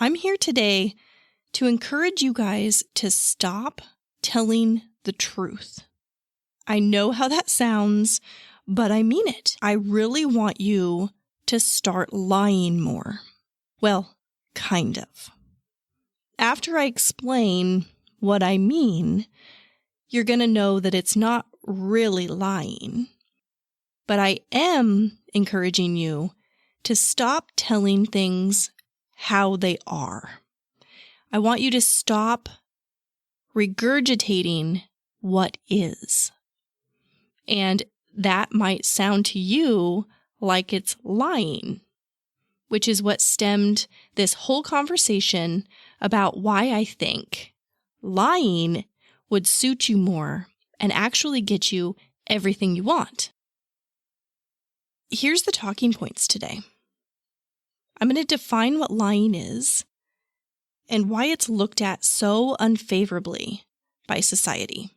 I'm here today to encourage you guys to stop telling the truth. I know how that sounds, but I mean it. I really want you to start lying more. Well, kind of. After I explain what I mean, you're going to know that it's not really lying. But I am encouraging you to stop telling things how they are. I want you to stop regurgitating what is. And that might sound to you like it's lying, which is what stemmed this whole conversation about why I think lying would suit you more and actually get you everything you want. Here's the talking points today. I'm going to define what lying is and why it's looked at so unfavorably by society.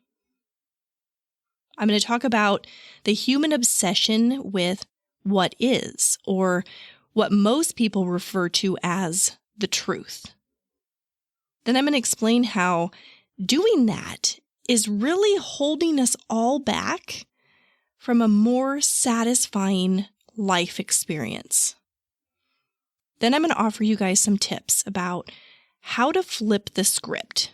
I'm going to talk about the human obsession with what is, or what most people refer to as the truth. Then I'm going to explain how doing that is really holding us all back from a more satisfying life experience. Then I'm going to offer you guys some tips about how to flip the script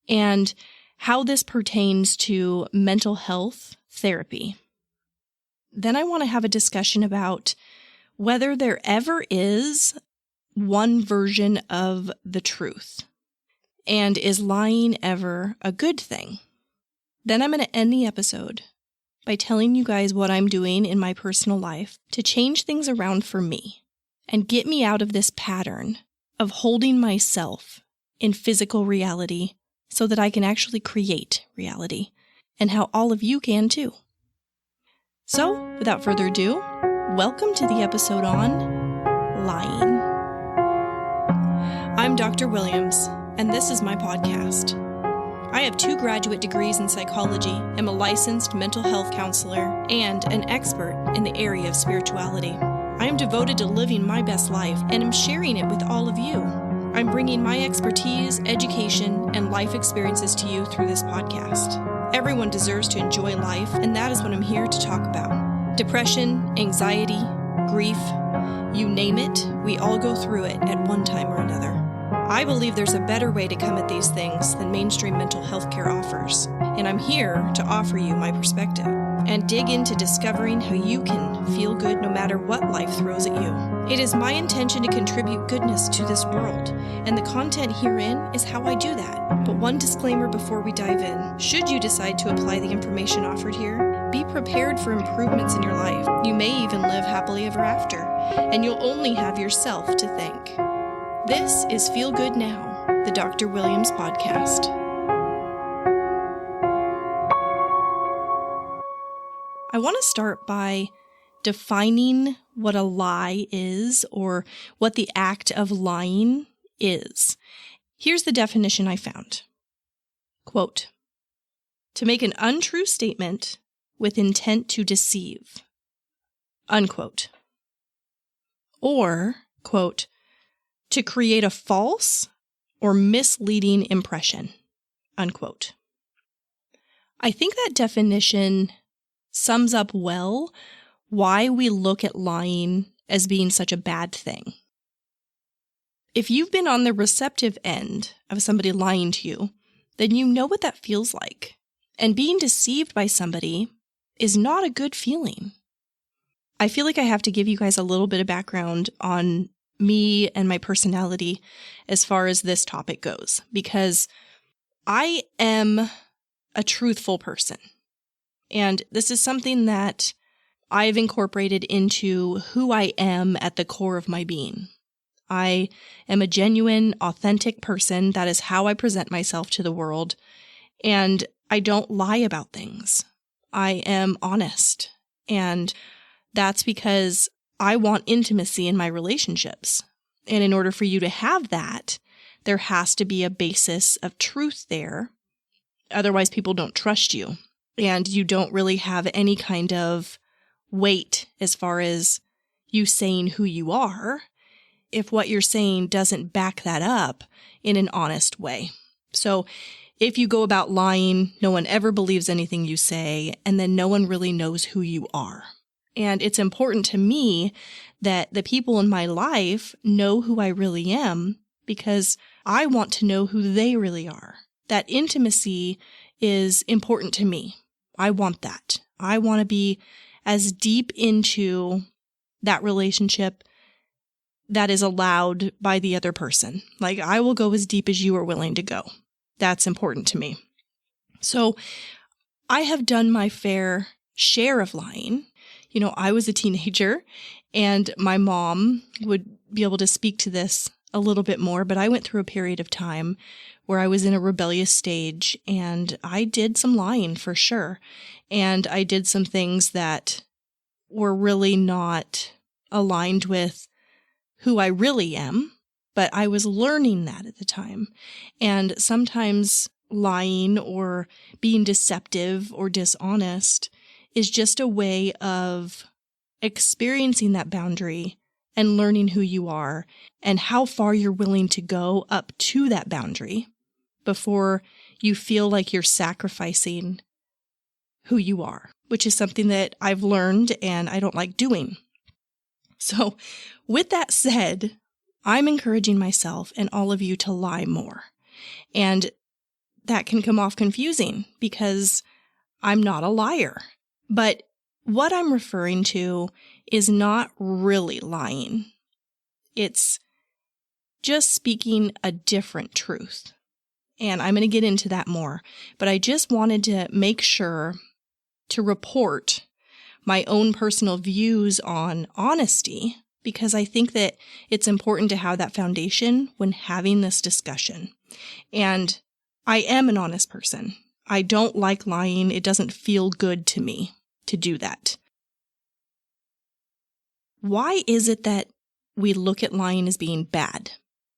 and how this pertains to mental health therapy. Then I want to have a discussion about whether there ever is one version of the truth, and is lying ever a good thing. Then I'm going to end the episode by telling you guys what I'm doing in my personal life to change things around for me and get me out of this pattern of holding myself in physical reality so that I can actually create reality, and how all of you can too. So, without further ado, welcome to the episode on lying. I'm Dr. Williams, and this is my podcast. I have 2 graduate degrees in psychology, am a licensed mental health counselor, and an expert in the area of spirituality. I am devoted to living my best life and am sharing it with all of you. I'm bringing my expertise, education, and life experiences to you through this podcast. Everyone deserves to enjoy life, and that is what I'm here to talk about. Depression, anxiety, grief, you name it, we all go through it at one time or another. I believe there's a better way to come at these things than mainstream mental health care offers, and I'm here to offer you my perspective and dig into discovering how you can feel good no matter what life throws at you. It is my intention to contribute goodness to this world, and the content herein is how I do that. But one disclaimer before we dive in: should you decide to apply the information offered here, be prepared for improvements in your life. You may even live happily ever after, and you'll only have yourself to thank. This is Feel Good Now, the Dr. Williams podcast. I want to start by defining what a lie is, or what the act of lying is. Here's the definition I found. Quote, to make an untrue statement with intent to deceive. Unquote. Or, quote, to create a false or misleading impression. Unquote. I think that definition sums up well why we look at lying as being such a bad thing. If you've been on the receptive end of somebody lying to you, then you know what that feels like. And being deceived by somebody is not a good feeling. I feel like I have to give you guys a little bit of background on me and my personality as far as this topic goes, because I am a truthful person. And this is something that I've incorporated into who I am at the core of my being. I am a genuine, authentic person. That is how I present myself to the world. And I don't lie about things. I am honest. And that's because I want intimacy in my relationships. And in order for you to have that, there has to be a basis of truth there. Otherwise, people don't trust you. And you don't really have any kind of weight as far as you saying who you are if what you're saying doesn't back that up in an honest way. So if you go about lying, no one ever believes anything you say, and then no one really knows who you are. And it's important to me that the people in my life know who I really am, because I want to know who they really are. That intimacy is important to me. I want that. I want to be as deep into that relationship that is allowed by the other person. Like, I will go as deep as you are willing to go. That's important to me. So I have done my fair share of lying. You know, I was a teenager, and my mom would be able to speak to this a little bit more, but I went through a period of time where I was in a rebellious stage, and I did some lying for sure. And I did some things that were really not aligned with who I really am. But I was learning that at the time. And sometimes lying or being deceptive or dishonest is just a way of experiencing that boundary and learning who you are and how far you're willing to go up to that boundary before you feel like you're sacrificing who you are, which is something that I've learned and I don't like doing. So with that said, I'm encouraging myself and all of you to lie more. And that can come off confusing because I'm not a liar. But what I'm referring to is not really lying. It's just speaking a different truth. And I'm going to get into that more. But I just wanted to make sure to report my own personal views on honesty, because I think that it's important to have that foundation when having this discussion. And I am an honest person. I don't like lying. It doesn't feel good to me to do that. Why is it that we look at lying as being bad?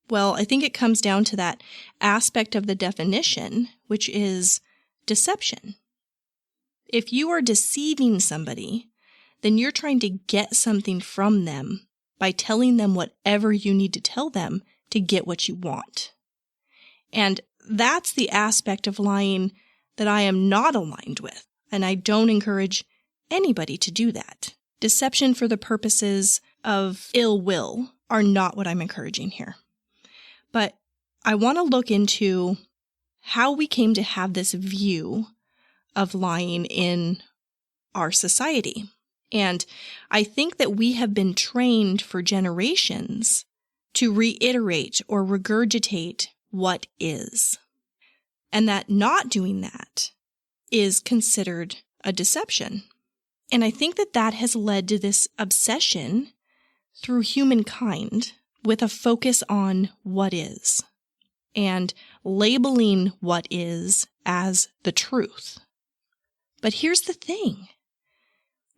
Well, I think it comes down to that aspect of the definition, which is deception. If you are deceiving somebody, then you're trying to get something from them by telling them whatever you need to tell them to get what you want. And that's the aspect of lying that I am not aligned with, and I don't encourage anybody to do that. Deception for the purposes of ill will are not what I'm encouraging here. But I want to look into how we came to have this view of lying in our society. And I think that we have been trained for generations to reiterate or regurgitate what is. And that not doing that is considered a deception. And I think that that has led to this obsession through humankind with a focus on what is and labeling what is as the truth. But here's the thing.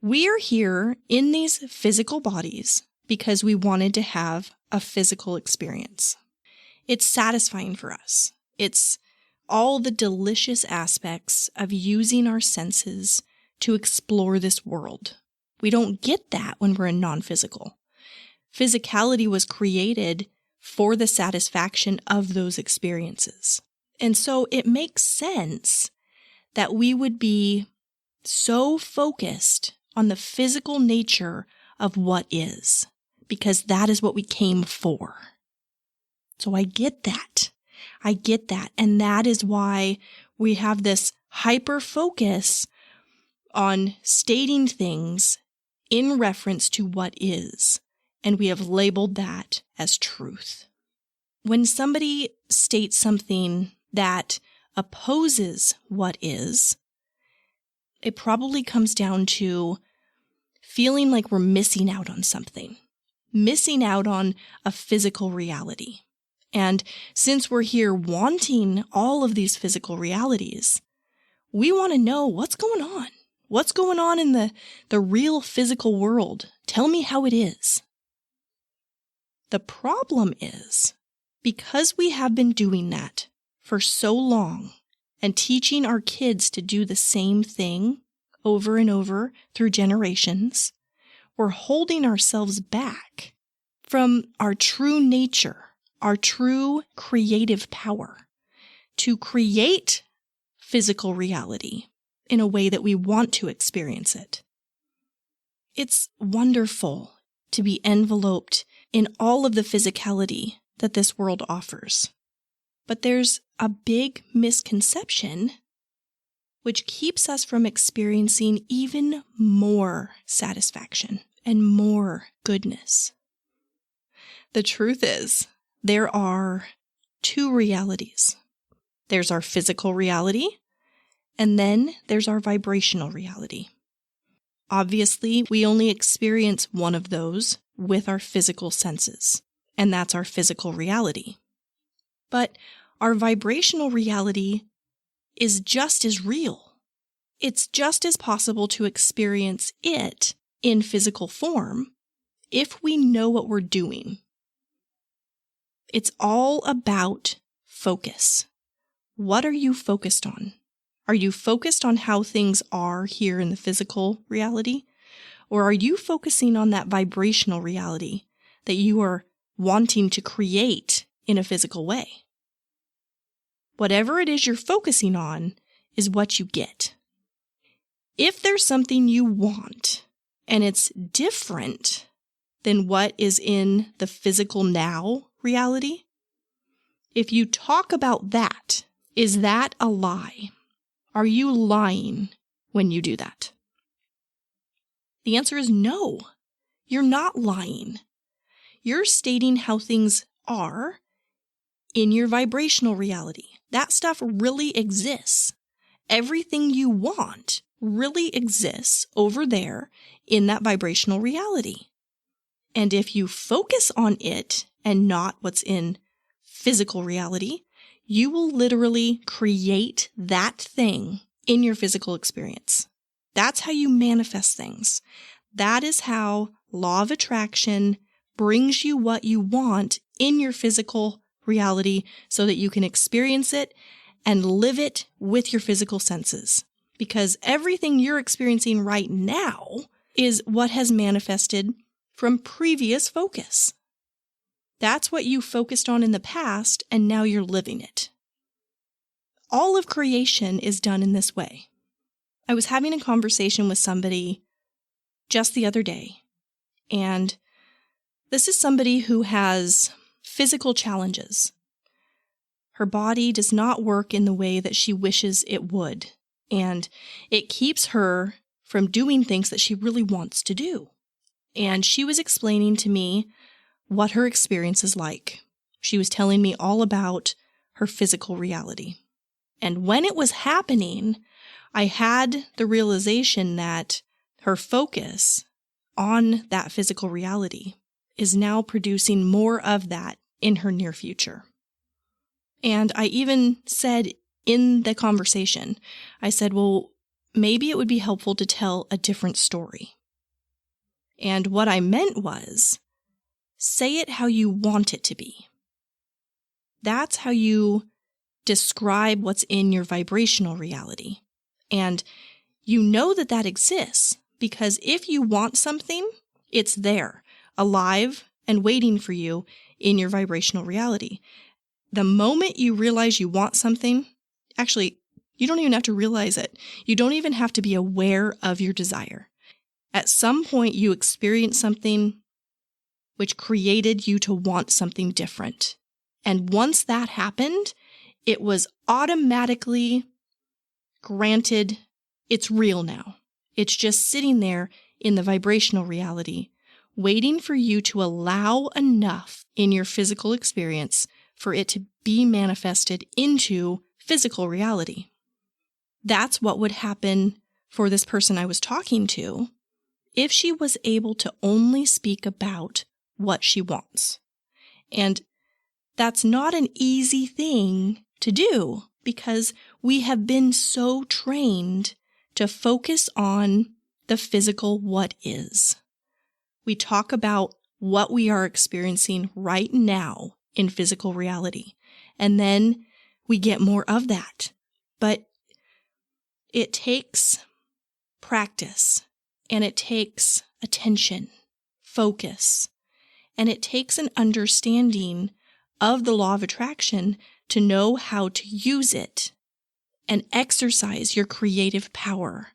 We are here in these physical bodies because we wanted to have a physical experience. It's satisfying for us. It's all the delicious aspects of using our senses to explore this world. We don't get that when we're in non-physical. Physicality was created for the satisfaction of those experiences. And so it makes sense that we would be so focused on the physical nature of what is, because that is what we came for. So I get that. And that is why we have this hyper focus on stating things in reference to what is, and we have labeled that as truth. When somebody states something that opposes what is, it probably comes down to feeling like we're missing out on something, missing out on a physical reality. And since we're here wanting all of these physical realities, we want to know what's going on. What's going on in the real physical world? Tell me how it is. The problem is, because we have been doing that for so long and teaching our kids to do the same thing over and over through generations, we're holding ourselves back from our true nature, our true creative power to create physical reality in a way that we want to experience it. It's wonderful to be enveloped in all of the physicality that this world offers. But there's a big misconception which keeps us from experiencing even more satisfaction and more goodness. The truth is, there are two realities. There's our physical reality, and then there's our vibrational reality. Obviously, we only experience one of those with our physical senses, and that's our physical reality. But our vibrational reality is just as real. It's just as possible to experience it in physical form if we know what we're doing. It's all about focus. What are you focused on? Are you focused on how things are here in the physical reality? Or are you focusing on that vibrational reality that you are wanting to create in a physical way? Whatever it is you're focusing on is what you get. If there's something you want and it's different than what is in the physical now reality, if you talk about that, is that a lie? Are you lying when you do that? The answer is no. You're not lying. You're stating how things are in your vibrational reality. That stuff really exists. Everything you want really exists over there in that vibrational reality. And if you focus on it and not what's in physical reality, you will literally create that thing in your physical experience. That's how you manifest things. That is how law of attraction brings you what you want in your physical reality so that you can experience it and live it with your physical senses. Because everything you're experiencing right now is what has manifested from previous focus. That's what you focused on in the past, and now you're living it. All of creation is done in this way. I was having a conversation with somebody just the other day, and this is somebody who has physical challenges. Her body does not work in the way that she wishes it would, and it keeps her from doing things that she really wants to do. And she was explaining to me what her experience is like. She was telling me all about her physical reality. And when it was happening, I had the realization that her focus on that physical reality is now producing more of that in her near future. And I even said in the conversation, I said, well, maybe it would be helpful to tell a different story. And what I meant was, say it how you want it to be. That's how you describe what's in your vibrational reality. And you know that that exists because if you want something, it's there, alive and waiting for you in your vibrational reality. The moment you realize you want something, actually, you don't even have to realize it. You don't even have to be aware of your desire. At some point, you experience something which created you to want something different. And once that happened, it was automatically granted, it's real now. It's just sitting there in the vibrational reality, waiting for you to allow enough in your physical experience for it to be manifested into physical reality. That's what would happen for this person I was talking to if she was able to only speak about what she wants. And that's not an easy thing to do because we have been so trained to focus on the physical what is. We talk about what we are experiencing right now in physical reality, and then we get more of that. But it takes practice, and it takes attention, focus, And it takes an understanding of the law of attraction to know how to use it and exercise your creative power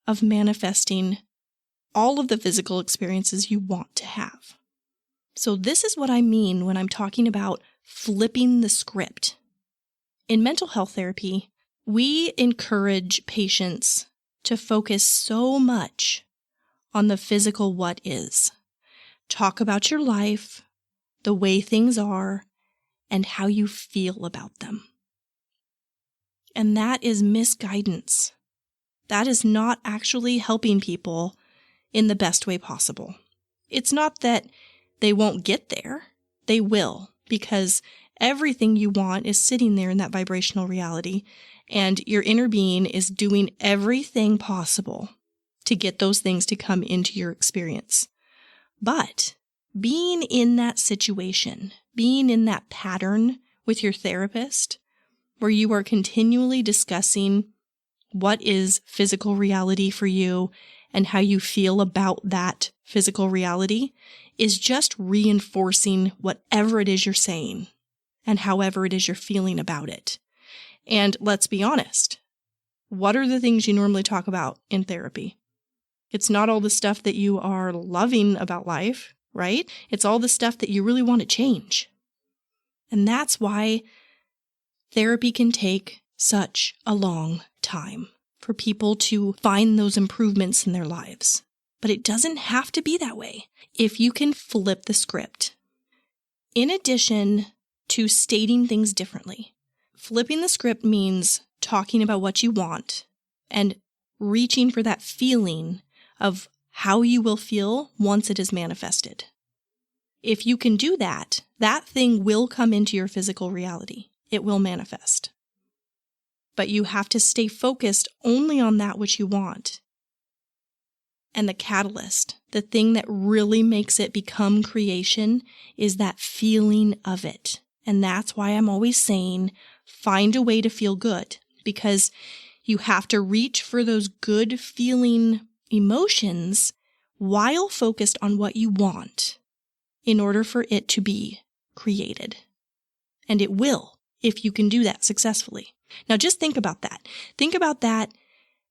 of manifesting all of the physical experiences you want to have. So this is what I mean when I'm talking about flipping the script. In mental health therapy, we encourage patients to focus so much on the physical what is. Talk about your life, the way things are, and how you feel about them. And that is misguidance. That is not actually helping people in the best way possible. It's not that they won't get there. They will, because everything you want is sitting there in that vibrational reality, and your inner being is doing everything possible to get those things to come into your experience. But being in that situation, being in that pattern with your therapist, where you are continually discussing what is physical reality for you and how you feel about that physical reality, is just reinforcing whatever it is you're saying and however it is you're feeling about it. And let's be honest, what are the things you normally talk about in therapy? It's not all the stuff that you are loving about life, right? It's all the stuff that you really want to change. And that's why therapy can take such a long time for people to find those improvements in their lives. But it doesn't have to be that way if you can flip the script. In addition to stating things differently, flipping the script means talking about what you want and reaching for that feeling of how you will feel once it is manifested. If you can do that, that thing will come into your physical reality. It will manifest. But you have to stay focused only on that which you want. And the catalyst, the thing that really makes it become creation, is that feeling of it. And that's why I'm always saying, find a way to feel good, because you have to reach for those good feeling emotions while focused on what you want in order for it to be created. And it will, if you can do that successfully. Now just think about that. Think about that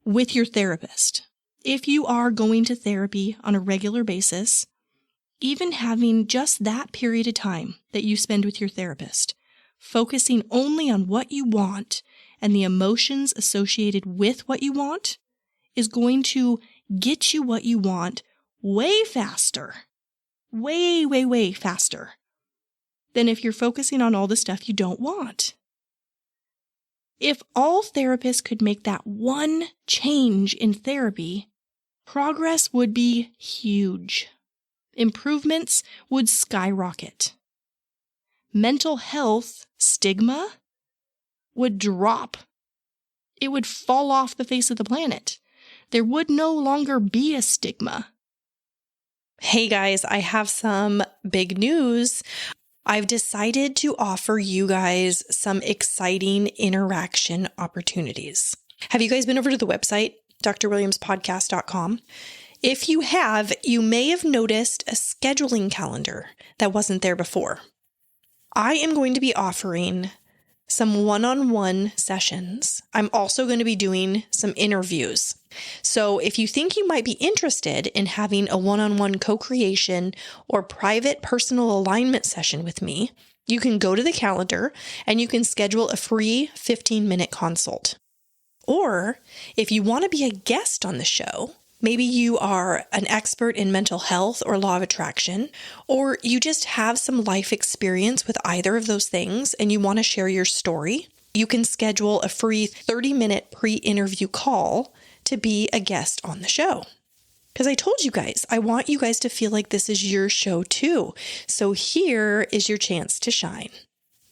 with your therapist. If you are going to therapy on a regular basis, even having just that period of time that you spend with your therapist, focusing only on what you want and the emotions associated with what you want, is going to get you what you want way faster, way faster than if you're focusing on all the stuff you don't want. If all therapists could make that one change in therapy, progress would be huge. Improvements would skyrocket. Mental health stigma would drop. It would fall off the face of the planet. There would no longer be a stigma. Hey guys, I have some big news. I've decided to offer you guys some exciting interaction opportunities. Have you guys been over to the website, drwilliamspodcast.com? If you have, you may have noticed a scheduling calendar that wasn't there before. I am going to be offering some one-on-one sessions. I'm also going to be doing some interviews. So if you think you might be interested in having a one-on-one co-creation or private personal alignment session with me, you can go to the calendar and you can schedule a free 15-minute consult. Or if you want to be a guest on the show, maybe you are an expert in mental health or law of attraction, or you just have some life experience with either of those things and you want to share your story, you can schedule a free 30-minute pre-interview call to be a guest on the show. Because I told you guys, I want you guys to feel like this is your show too. So here is your chance to shine.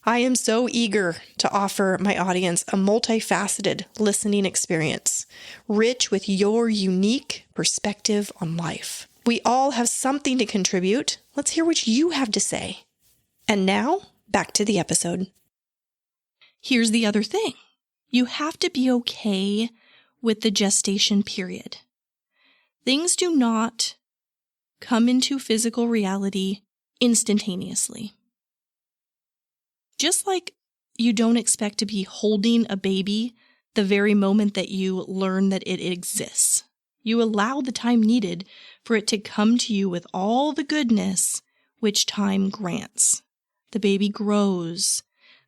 I am so eager to offer my audience a multifaceted listening experience, rich with your unique perspective on life. We all have something to contribute. Let's hear what you have to say. And now, back to the episode. Here's the other thing. You have to be okay with the gestation period. Things do not come into physical reality instantaneously. Just like you don't expect to be holding a baby the very moment that you learn that it exists. You allow the time needed for it to come to you with all the goodness which time grants. The baby grows.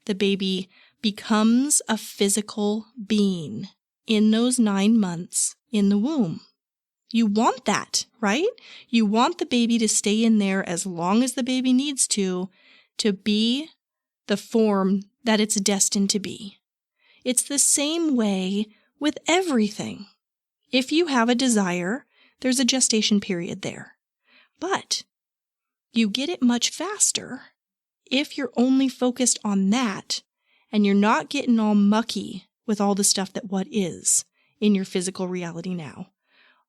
The baby becomes a physical being in those 9 months in the womb. You want that, right? You want the baby to stay in there as long as the baby needs to be the form that it's destined to be. It's the same way with everything. If you have a desire, there's a gestation period there. But you get it much faster if you're only focused on that and you're not getting all mucky with all the stuff that what is in your physical reality now.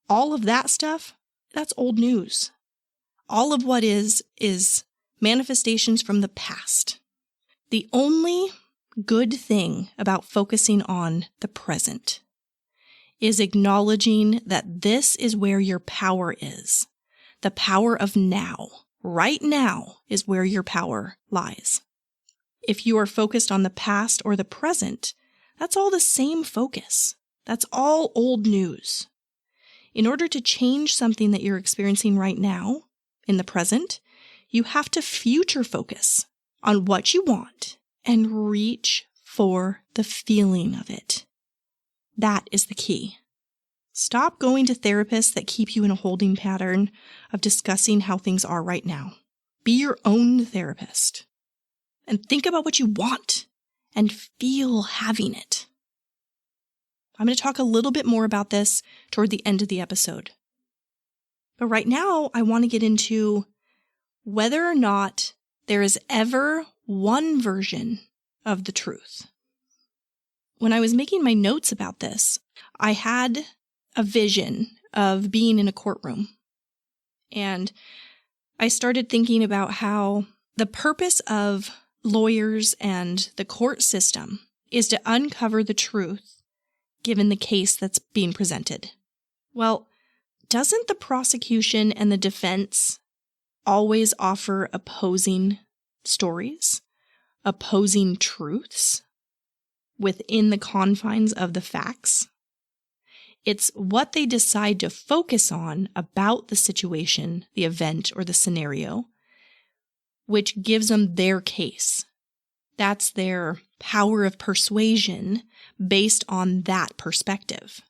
All of that stuff, that's old news. All of what is manifestations from the past. The only good thing about focusing on the present is acknowledging that this is where your power is. The power of now. Right now is where your power lies. If you are focused on the past or the present, that's all the same focus. That's all old news. In order to change something that you're experiencing right now, in the present, you have to future focus on what you want and reach for the feeling of it. That is the key. Stop going to therapists that keep you in a holding pattern of discussing how things are right now. Be your own therapist and think about what you want and feel having it. I'm going to talk a little bit more about this toward the end of the episode. But right now, I want to get into whether or not there is ever one version of the truth. When I was making my notes about this, I had a vision of being in a courtroom. And I started thinking about how the purpose of lawyers and the court system is to uncover the truth given the case that's being presented. Well, doesn't the prosecution and the defense always offer opposing stories, opposing truths within the confines of the facts? It's what they decide to focus on about the situation, the event, or the scenario, which gives them their case. That's their power of persuasion based on that perspective.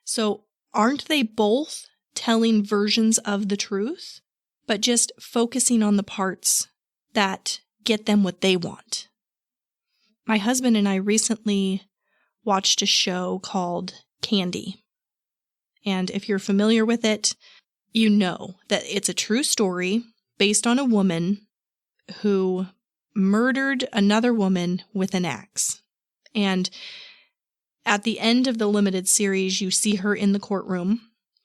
So aren't they both telling versions of the truth, but just focusing on the parts that get them what they want? My husband and I recently watched a show called Candy. And if you're familiar with it, you know that it's a true story based on a woman who murdered another woman with an axe. And at the end of the limited series, you see her in the courtroom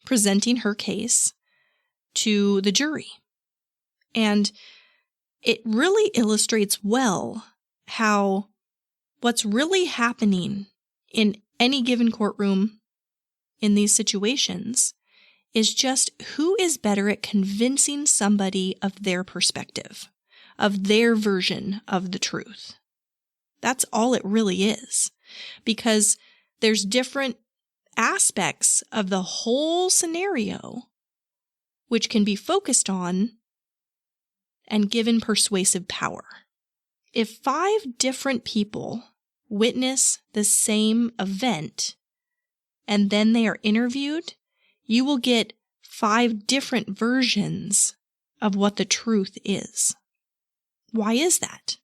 presenting her case to the jury. And it really illustrates well how what's really happening in any given courtroom in these situations is just who is better at convincing somebody of their perspective, of their version of the truth. That's all it really is, because there's different aspects of the whole scenario which can be focused on and given persuasive power. If 5 different people witness the same event and then they are interviewed, you will get 5 different versions of what the truth is. Why is that?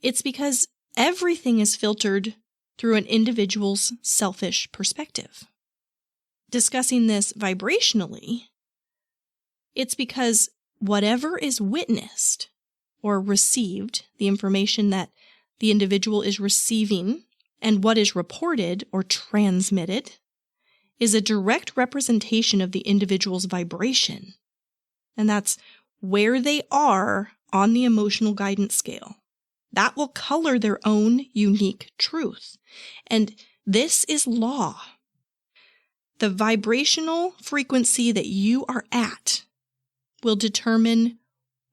It's because everything is filtered through an individual's selfish perspective. Discussing this vibrationally, it's because whatever is witnessed or received, the information that the individual is receiving, and what is reported or transmitted, is a direct representation of the individual's vibration. And that's where they are on the emotional guidance scale. That will color their own unique truth. And this is law. The vibrational frequency that you are at will determine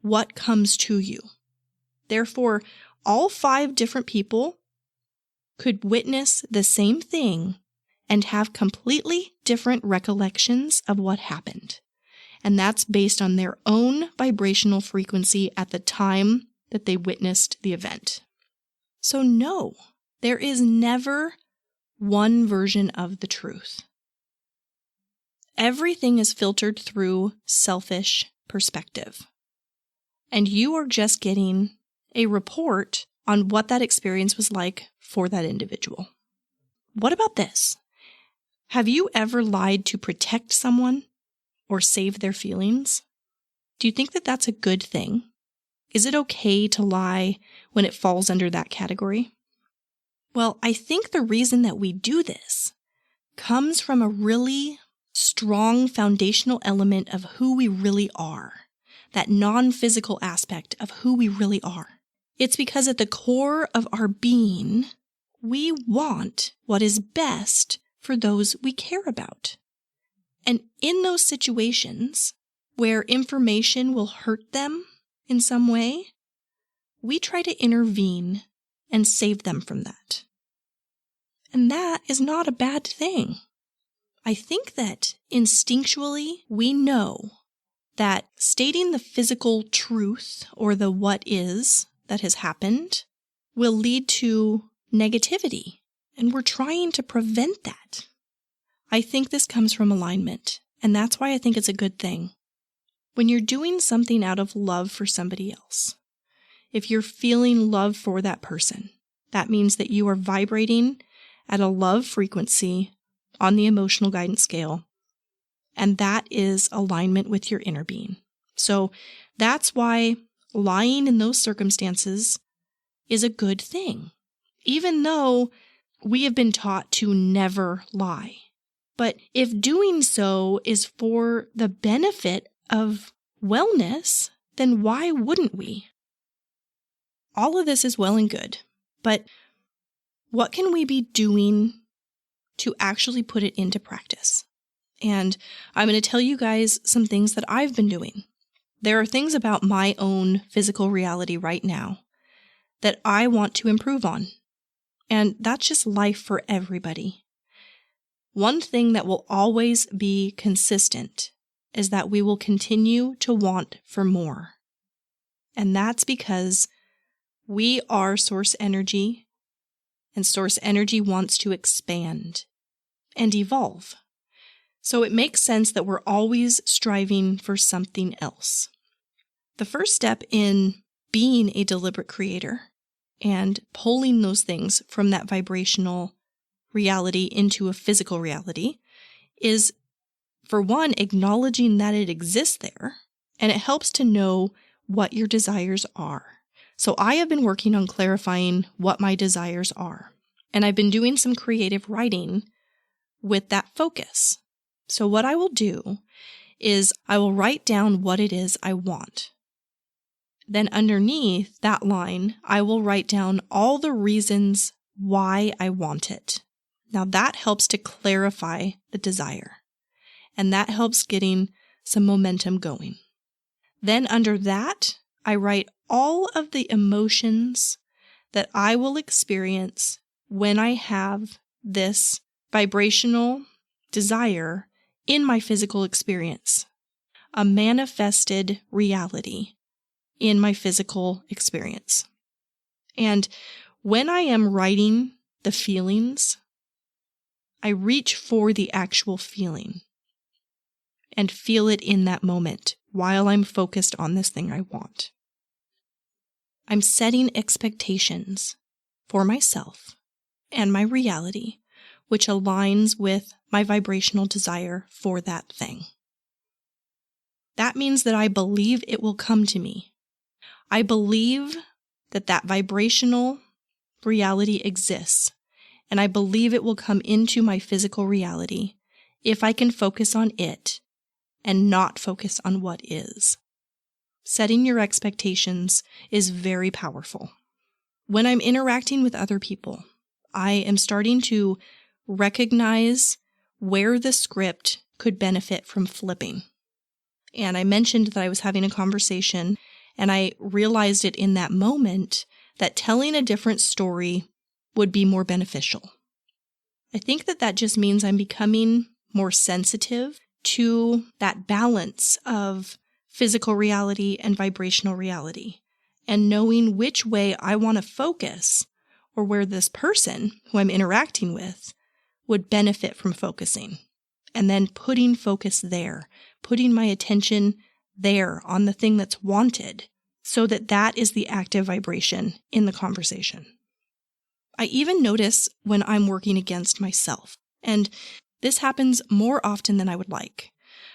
what comes to you. Therefore, all 5 different people could witness the same thing and have completely different recollections of what happened. And that's based on their own vibrational frequency at the time that they witnessed the event. So no, there is never one version of the truth. Everything is filtered through selfish perspective. And you are just getting a report on what that experience was like for that individual. What about this? Have you ever lied to protect someone or save their feelings? Do you think that that's a good thing? Is it okay to lie when it falls under that category? Well, I think the reason that we do this comes from a really strong foundational element of who we really are, that non-physical aspect of who we really are. It's because at the core of our being, we want what is best for those we care about. And in those situations where information will hurt them in some way, we try to intervene and save them from that. And that is not a bad thing. I think that instinctually we know that stating the physical truth or the what is that has happened will lead to negativity, and we're trying to prevent that. I think this comes from alignment, and that's why I think it's a good thing. When you're doing something out of love for somebody else, if you're feeling love for that person, that means that you are vibrating at a love frequency on the emotional guidance scale, and that is alignment with your inner being. So that's why lying in those circumstances is a good thing, even though we have been taught to never lie. But if doing so is for the benefit of wellness, then why wouldn't we? All of this is well and good, but what can we be doing to actually put it into practice? And I'm going to tell you guys some things that I've been doing. There are things about my own physical reality right now that I want to improve on. And that's just life for everybody. One thing that will always be consistent is that we will continue to want for more. And that's because we are source energy, and source energy wants to expand and evolve. So it makes sense that we're always striving for something else. The first step in being a deliberate creator and pulling those things from that vibrational reality into a physical reality is, for one, acknowledging that it exists there, and it helps to know what your desires are. So I have been working on clarifying what my desires are, and I've been doing some creative writing with that focus. So what I will do is I will write down what it is I want. Then underneath that line, I will write down all the reasons why I want it. Now that helps to clarify the desire, and that helps getting some momentum going. Then under that, I write all of the emotions that I will experience when I have this vibrational desire in my physical experience, a manifested reality in my physical experience. And when I am writing the feelings, I reach for the actual feeling and feel it in that moment while I'm focused on this thing I want. I'm setting expectations for myself and my reality, which aligns with my vibrational desire for that thing. That means that I believe it will come to me. I believe that that vibrational reality exists, and I believe it will come into my physical reality if I can focus on it and not focus on what is. Setting your expectations is very powerful. When I'm interacting with other people, I am starting to recognize where the script could benefit from flipping. And I mentioned that I was having a conversation, And I realized it in that moment that telling a different story would be more beneficial. I think that just means I'm becoming more sensitive to that balance of physical reality and vibrational reality, and knowing which way I want to focus or where this person who I'm interacting with would benefit from focusing. And then putting focus there, putting my attention there on the thing that's wanted, so that is the active vibration in the conversation. I even notice when I'm working against myself, and this happens more often than I would like,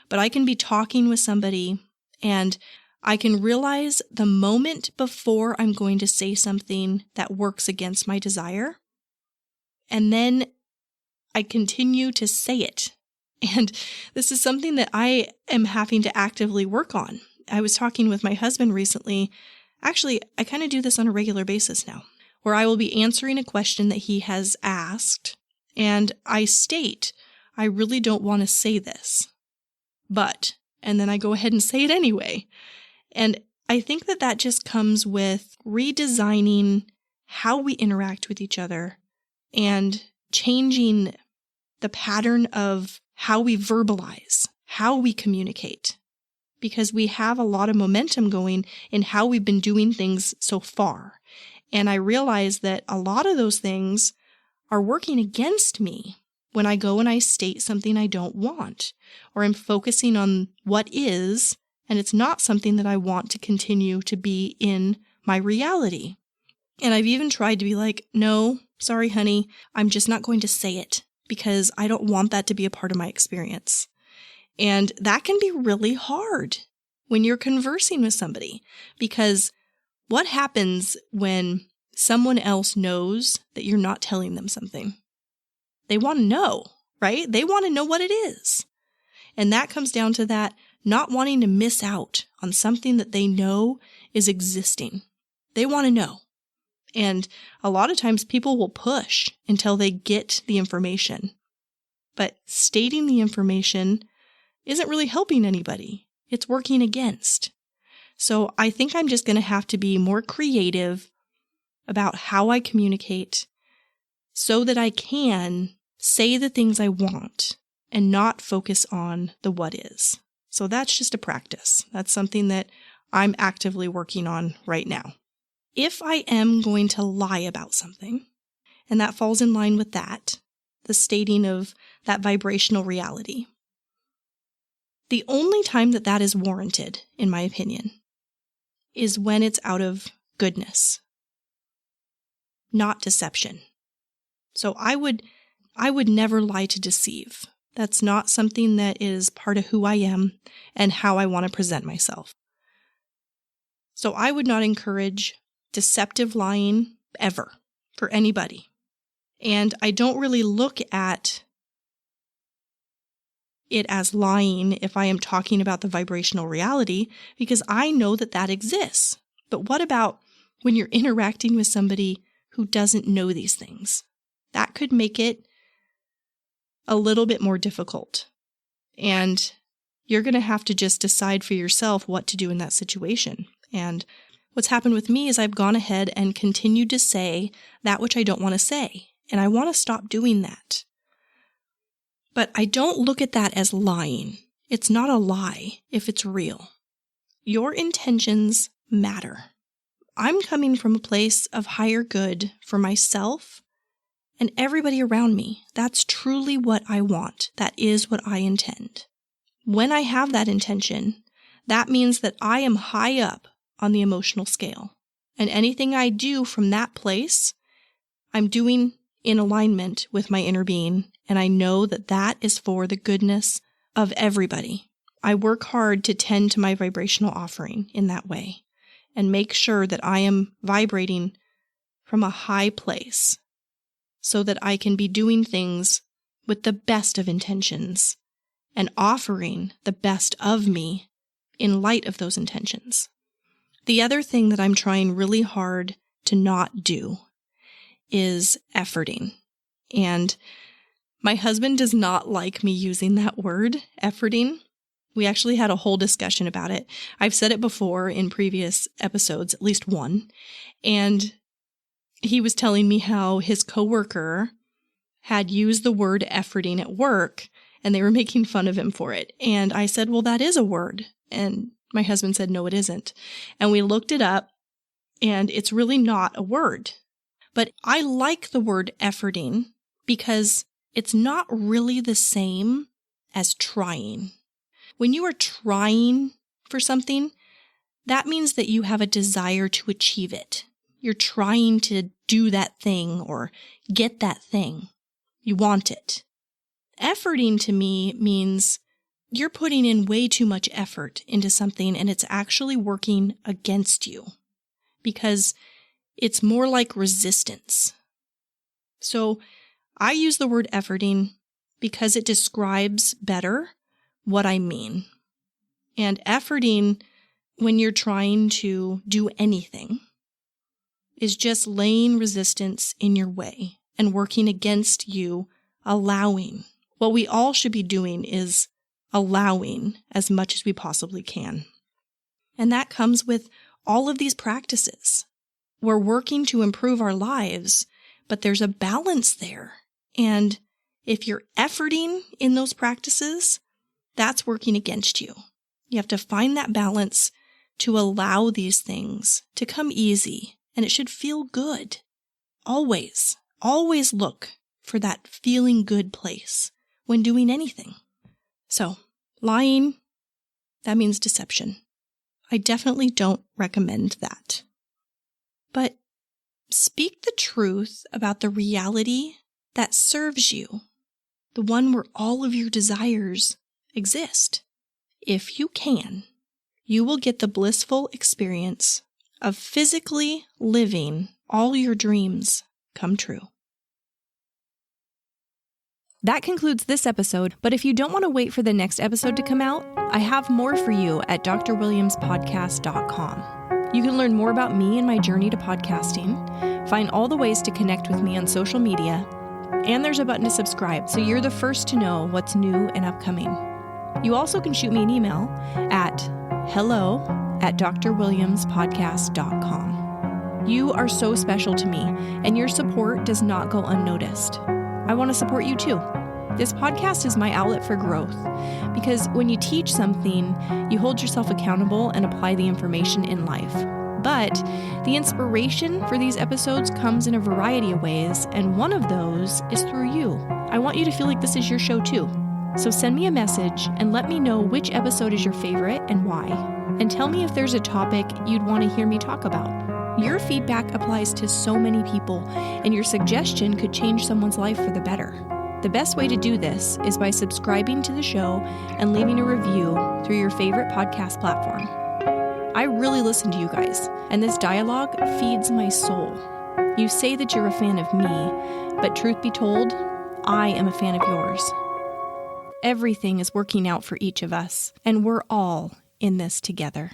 but I can be talking with somebody and I can realize the moment before I'm going to say something that works against my desire, and then I continue to say it. And this is something that I am having to actively work on. I was talking with my husband recently. Actually, I kind of do this on a regular basis now, where I will be answering a question that he has asked, and I state, I really don't want to say this, and then I go ahead and say it anyway. And I think that just comes with redesigning how we interact with each other and changing the pattern of how we verbalize, how we communicate, because we have a lot of momentum going in how we've been doing things so far. And I realize that a lot of those things are working against me when I go and I state something I don't want, or I'm focusing on what is, and it's not something that I want to continue to be in my reality. And I've even tried to be like, no, sorry, honey, I'm just not going to say it because I don't want that to be a part of my experience. And that can be really hard when you're conversing with somebody, because what happens when someone else knows that you're not telling them something? They want to know, right? They want to know what it is. And that comes down to that not wanting to miss out on something that they know is existing. They want to know. And a lot of times people will push until they get the information. But stating the information isn't really helping anybody. It's working against. So I think I'm just going to have to be more creative about how I communicate so that I can say the things I want and not focus on the what is. So that's just a practice. That's something that I'm actively working on right now. If I am going to lie about something, and that falls in line with that, the stating of that vibrational reality, the only time that is warranted, in my opinion, is when it's out of goodness, not deception. So I would never lie to deceive. That's not something that is part of who I am and how I want to present myself. So I would not encourage deceptive lying ever for anybody. And I don't really look at it as lying if I am talking about the vibrational reality, because I know that exists. But what about when you're interacting with somebody who doesn't know these things? That could make it a little bit more difficult. And you're going to have to just decide for yourself what to do in that situation. And what's happened with me is I've gone ahead and continued to say that which I don't want to say. And I want to stop doing that. But I don't look at that as lying. It's not a lie if it's real. Your intentions matter. I'm coming from a place of higher good for myself and everybody around me. That's truly what I want. That is what I intend. When I have that intention, that means that I am high up on the emotional scale. And anything I do from that place, I'm doing in alignment with my inner being. And I know that is for the goodness of everybody. I work hard to tend to my vibrational offering in that way and make sure that I am vibrating from a high place, so that I can be doing things with the best of intentions and offering the best of me in light of those intentions. The other thing that I'm trying really hard to not do is efforting. And my husband does not like me using that word, efforting. We actually had a whole discussion about it. I've said it before in previous episodes, at least one. And he was telling me how his coworker had used the word efforting at work, and they were making fun of him for it. And I said, well, that is a word. And my husband said, no, it isn't. And we looked it up, and it's really not a word. But I like the word efforting because it's not really the same as trying. When you are trying for something, that means that you have a desire to achieve it. You're trying to do that thing or get that thing. You want it. Efforting to me means you're putting in way too much effort into something and it's actually working against you because it's more like resistance. So I use the word efforting because it describes better what I mean. And efforting, when you're trying to do anything, is just laying resistance in your way and working against you, allowing. What we all should be doing is allowing as much as we possibly can. And that comes with all of these practices. We're working to improve our lives, but there's a balance there. And if you're efforting in those practices, that's working against you. You have to find that balance to allow these things to come easy, and it should feel good. Always look for that feeling good place when doing anything. So, lying, that means deception. I definitely don't recommend that. But speak the truth about the reality that serves you, the one where all of your desires exist. If you can, you will get the blissful experience of physically living all your dreams come true. That concludes this episode, but if you don't want to wait for the next episode to come out, I have more for you at drwilliamspodcast.com. You can learn more about me and my journey to podcasting, find all the ways to connect with me on social media, and there's a button to subscribe so you're the first to know what's new and upcoming. You also can shoot me an email at hello@drwilliamspodcast.com. You are so special to me, and your support does not go unnoticed. I want to support you too. This podcast is my outlet for growth because when you teach something, you hold yourself accountable and apply the information in life. But the inspiration for these episodes comes in a variety of ways, and one of those is through you. I want you to feel like this is your show too. So send me a message and let me know which episode is your favorite and why. And tell me if there's a topic you'd want to hear me talk about. Your feedback applies to so many people, and your suggestion could change someone's life for the better. The best way to do this is by subscribing to the show and leaving a review through your favorite podcast platform. I really listen to you guys, and this dialogue feeds my soul. You say that you're a fan of me, but truth be told, I am a fan of yours. Everything is working out for each of us, and we're all in this together.